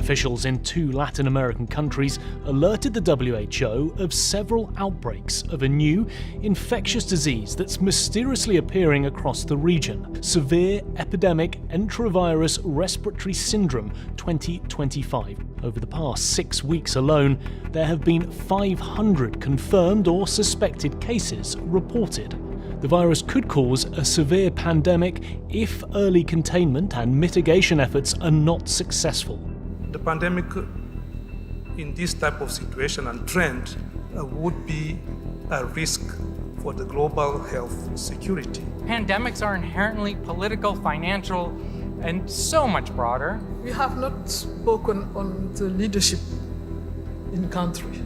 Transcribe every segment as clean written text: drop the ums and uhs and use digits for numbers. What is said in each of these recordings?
Officials in 2 Latin American countries alerted the WHO of several outbreaks of a new infectious disease that's mysteriously appearing across the region, severe epidemic enterovirus respiratory syndrome 2025. Over the past 6 weeks alone, there have been 500 confirmed or suspected cases reported. The virus could cause a severe pandemic if early containment and mitigation efforts are not successful. The pandemic in this type of situation and trend would be a risk for the global health security. Pandemics are inherently political, financial, and so much broader. We have not spoken on the leadership in country.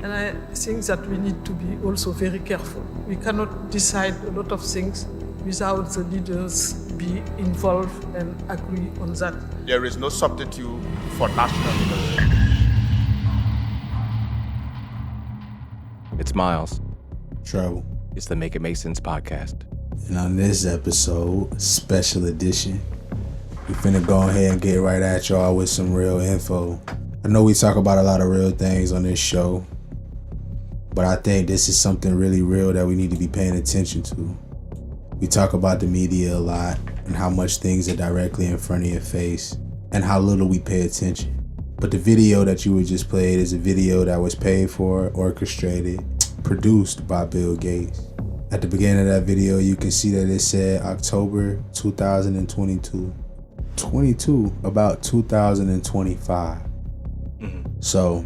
And I think that we need to be also very careful. We cannot decide a lot of things without the leaders be involved and agree on that. There is no substitute for national leadership. It's Mylz. Tr3bel. It's the Make It Make Sense podcast. And on this episode, special edition, we finna go ahead and get right at y'all with some real info. I know we talk about a lot of real things on this show, but I think this is something really real that we need to be paying attention to. We talk about the media a lot and how much things are directly in front of your face and how little we pay attention. But the video that you were just played is a video that was paid for, orchestrated, produced by Bill Gates. At the beginning of that video, you can see that it said October 2022. 22 about 2025. So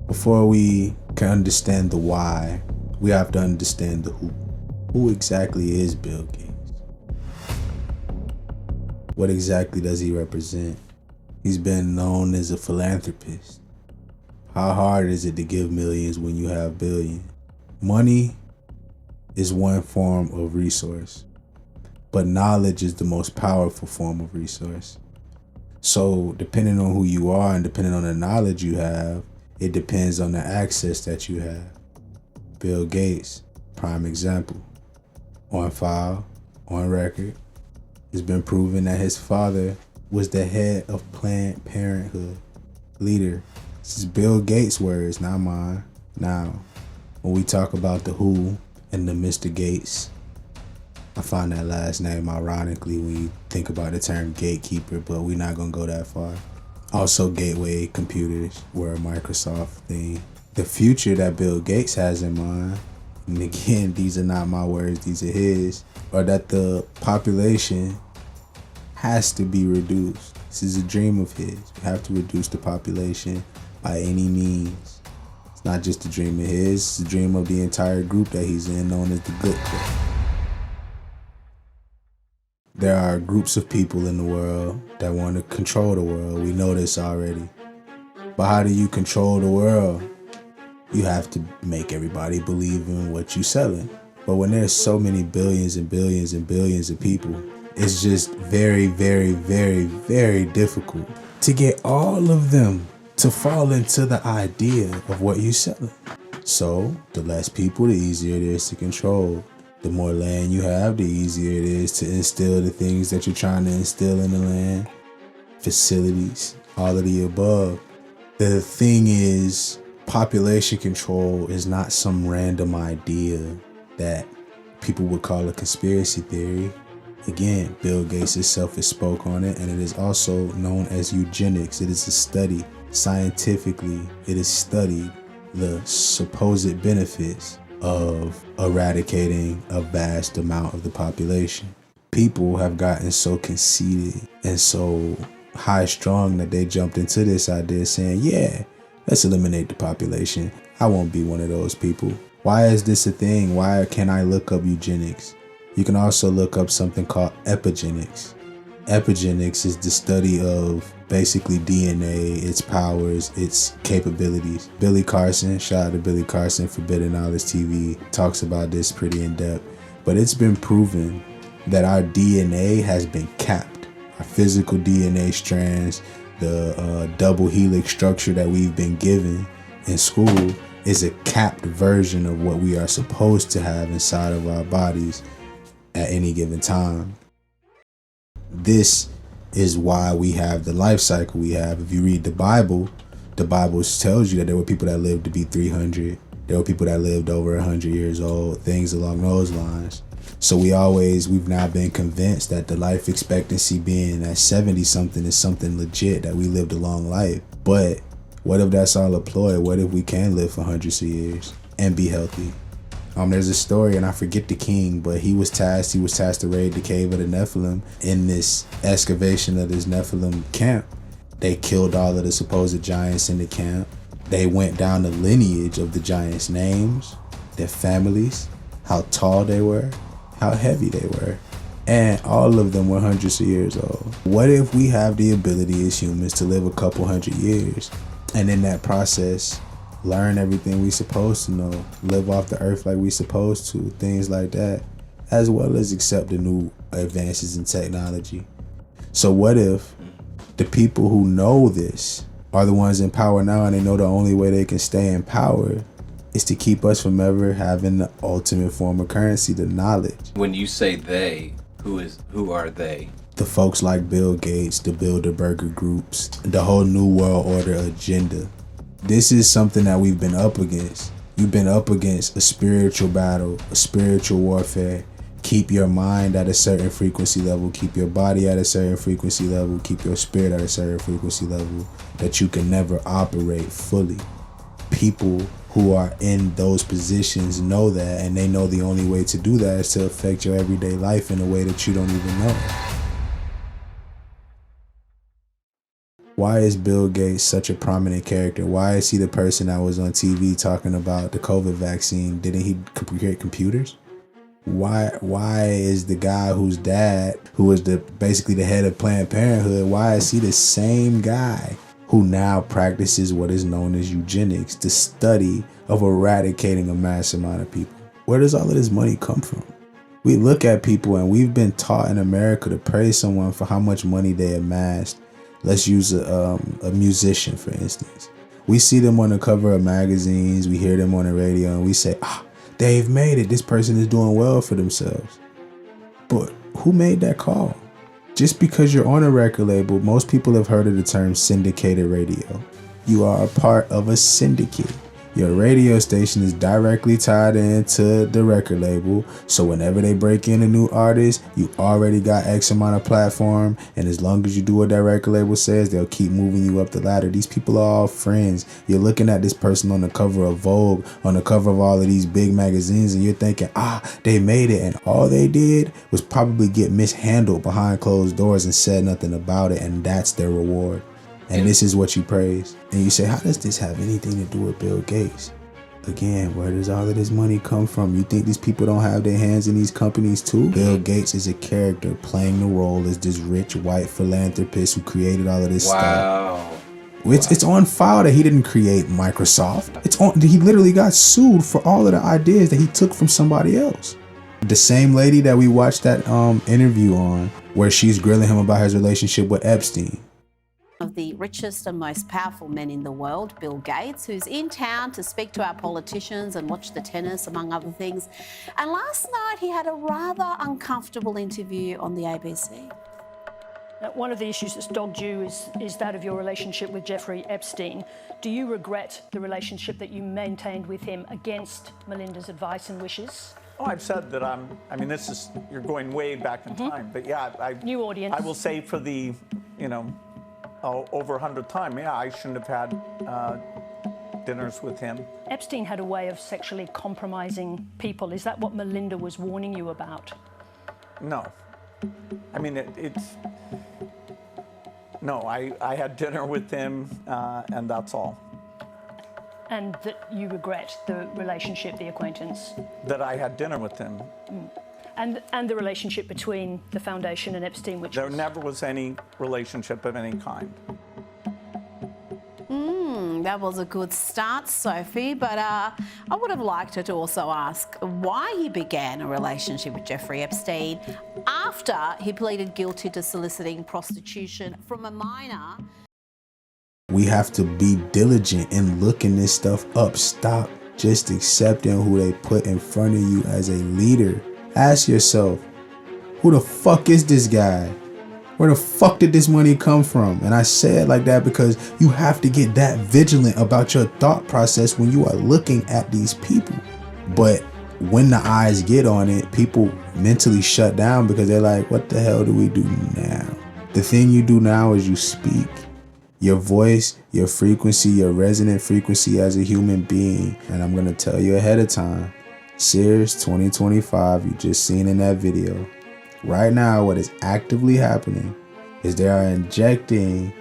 before we can understand the why, we have to understand the who. Who exactly is Bill Gates? What exactly does he represent? He's been known as a philanthropist. How hard is it to give millions when you have billions? Money is one form of resource, but knowledge is the most powerful form of resource. So depending on who you are and depending on the knowledge you have, it depends on the access that you have. Bill Gates, prime example. On file, on record, it's been proven that his father was the head of Planned Parenthood leader. This is Bill Gates' words, not mine. Now, when we talk about the who and the Mr. Gates, I find that last name ironically when you think about the term gatekeeper, but we're not gonna go that far. Also, Gateway Computers were a Microsoft thing. The future that Bill Gates has in mind, and again, these are not my words, these are his, are that the population has to be reduced. This is a dream of his. We have to reduce the population by any means. It's not just a dream of his, it's a dream of the entire group that he's in, known as the Good Group. There are groups of people in the world that want to control the world. We know this already. But how do you control the world? You have to make everybody believe in what you're selling. But when there's so many billions and billions and billions of people, it's just very, very, very, very difficult to get all of them to fall into the idea of what you're selling. So the less people, the easier it is to control. The more land you have, the easier it is to instill the things that you're trying to instill in the land. Facilities, all of the above. The thing is, population control is not some random idea that people would call a conspiracy theory. Again, Bill Gates himself has spoke on it, and it is also known as eugenics. It is a study. Scientifically, it is studied the supposed benefits of eradicating a vast amount of the population. People have gotten so conceited and so high-strung that they jumped into this idea saying, yeah, let's eliminate the population. I won't be one of those people. Why is this a thing? Why can't I look up eugenics? You can also look up something called epigenetics. Epigenetics is the study of basically DNA, its powers, its capabilities. Billy Carson, shout out to Billy Carson for Better Knowledge TV, talks about this pretty in depth. But it's been proven that our DNA has been capped. Our physical DNA strands, the double helix structure that we've been given in school is a capped version of what we are supposed to have inside of our bodies at any given time. This is why we have the life cycle we have. If you read the Bible tells you that there were people that lived to be 300. There were people that lived over 100 years old, things along those lines. So we've now been convinced that the life expectancy being at 70 something is something legit, that we lived a long life. But what if that's all a ploy? What if we can live for hundreds of years and be healthy? There's a story, and I forget the king, but he was tasked to raid the cave of the Nephilim. In this excavation of this Nephilim camp, they killed all of the supposed giants in the camp. They went down the lineage of the giants' names, their families, how tall they were, how heavy they were, and all of them were hundreds of years old. What if we have the ability as humans to live a couple hundred years, and in that process learn everything we supposed to know, live off the earth like we supposed to, things like that, as well as accept the new advances in technology? So what if the people who know this are the ones in power now, and they know the only way they can stay in power is to keep us from ever having the ultimate form of currency, the knowledge? When you say they, who are they? The folks like Bill Gates, the Bilderberger groups, the whole New World Order agenda. This is something that we've been up against. You've been up against a spiritual battle, a spiritual warfare. Keep your mind at a certain frequency level, keep your body at a certain frequency level, keep your spirit at a certain frequency level, that you can never operate fully. People who are in those positions know that, and they know the only way to do that is to affect your everyday life in a way that you don't even know. Why is Bill Gates such a prominent character? Why is he the person that was on TV talking about the COVID vaccine? Didn't he create computers? Why is the guy whose dad, who was basically the head of Planned Parenthood, why is he the same guy who now practices what is known as eugenics, the study of eradicating a mass amount of people? Where does all of this money come from? We look at people, and we've been taught in America to praise someone for how much money they amassed. Let's use a musician, for instance. We see them on the cover of magazines, we hear them on the radio, and we say, they've made it. This person is doing well for themselves. But who made that call? Just because you're on a record label, most people have heard of the term syndicated radio. You are a part of a syndicate. Your radio station is directly tied into the record label, so whenever they break in a new artist, you already got X amount of platform, and as long as you do what that record label says, they'll keep moving you up the ladder. These people are all friends. You're looking at this person on the cover of Vogue, on the cover of all of these big magazines, and you're thinking, they made it, and all they did was probably get mishandled behind closed doors and said nothing about it, and that's their reward. And this is what you praise. And you say, how does this have anything to do with Bill Gates? Again, where does all of this money come from? You think these people don't have their hands in these companies too? Bill Gates is a character playing the role as this rich white philanthropist who created all of this stuff. It's on file that he didn't create Microsoft. He literally got sued for all of the ideas that he took from somebody else. The same lady that we watched that interview on, where she's grilling him about his relationship with Epstein. Of the richest and most powerful men in the world, Bill Gates, who's in town to speak to our politicians and watch the tennis, among other things. And last night he had a rather uncomfortable interview on the ABC. Now, one of the issues that's dogged you is that of your relationship with Jeffrey Epstein. Do you regret the relationship that you maintained with him against Melinda's advice and wishes? Oh, I've said that you're going way back in time, but yeah, new audience. I will say for the, over 100th time, I shouldn't have had dinners with him. Epstein had a way of sexually compromising people. Is that what Melinda was warning you about? No. No, I had dinner with him, and that's all. And that you regret the relationship, the acquaintance? That I had dinner with him. And the relationship between the foundation and Epstein, There never was any relationship of any kind. That was a good start, Sophie, but I would have liked her to also ask why he began a relationship with Jeffrey Epstein after he pleaded guilty to soliciting prostitution from a minor. We have to be diligent in looking this stuff up. Stop just accepting who they put in front of you as a leader. Ask yourself, who the fuck is this guy? Where the fuck did this money come from? And I say it like that because you have to get that vigilant about your thought process when you are looking at these people. But when the eyes get on it, people mentally shut down because they're like, what the hell do we do now? The thing you do now is you speak. Your voice, your frequency, your resonant frequency as a human being. And I'm gonna tell you ahead of time, Sears 2025, you just seen in that video. Right now, what is actively happening is they are injecting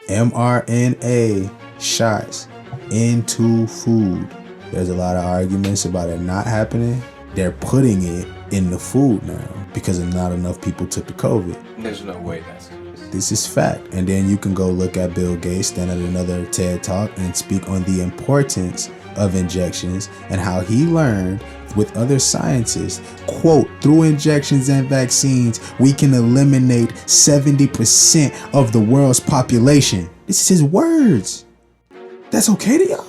mRNA shots into food. There's a lot of arguments about it not happening. They're putting it in the food now because not enough people took the COVID. There's no way that's... This is fact. And then you can go look at Bill Gates stand at another TED Talk and speak on the importance of injections and how he learned with other scientists, quote, through injections and vaccines, we can eliminate 70% of the world's population. This is his words. That's okay to y'all?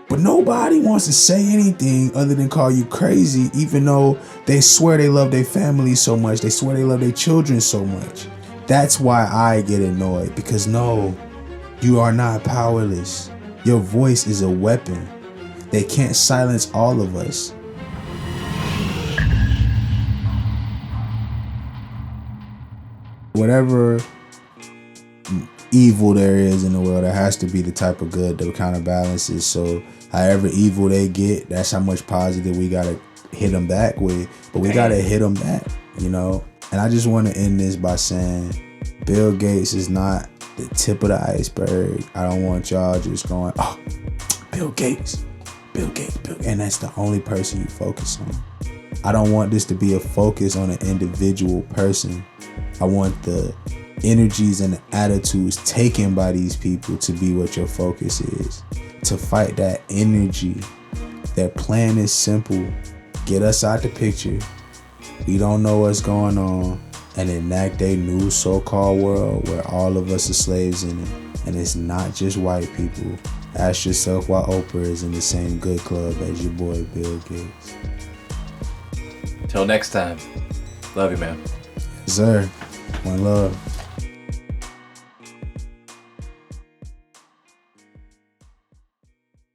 But nobody wants to say anything other than call you crazy, even though they swear they love their family so much. They swear they love their children so much. That's why I get annoyed, because no, you are not powerless. Your voice is a weapon. They can't silence all of us. Whatever evil there is in the world, there has to be the type of good that counterbalances. So however evil they get, that's how much positive we gotta hit them back with. But we gotta hit them back, you know? And I just want to end this by saying Bill Gates is not the tip of the iceberg. I don't want y'all just going, oh, Bill Gates, Bill Gates, Bill Gates. And that's the only person you focus on. I don't want this to be a focus on an individual person. I want the energies and the attitudes taken by these people to be what your focus is. To fight that energy. Their plan is simple. Get us out the picture. We don't know what's going on, and enact a new so-called world where all of us are slaves in it. And it's not just white people. Ask yourself why Oprah is in the same good club as your boy Bill Gates. Till next time. Love you, man. Yes, sir. One love.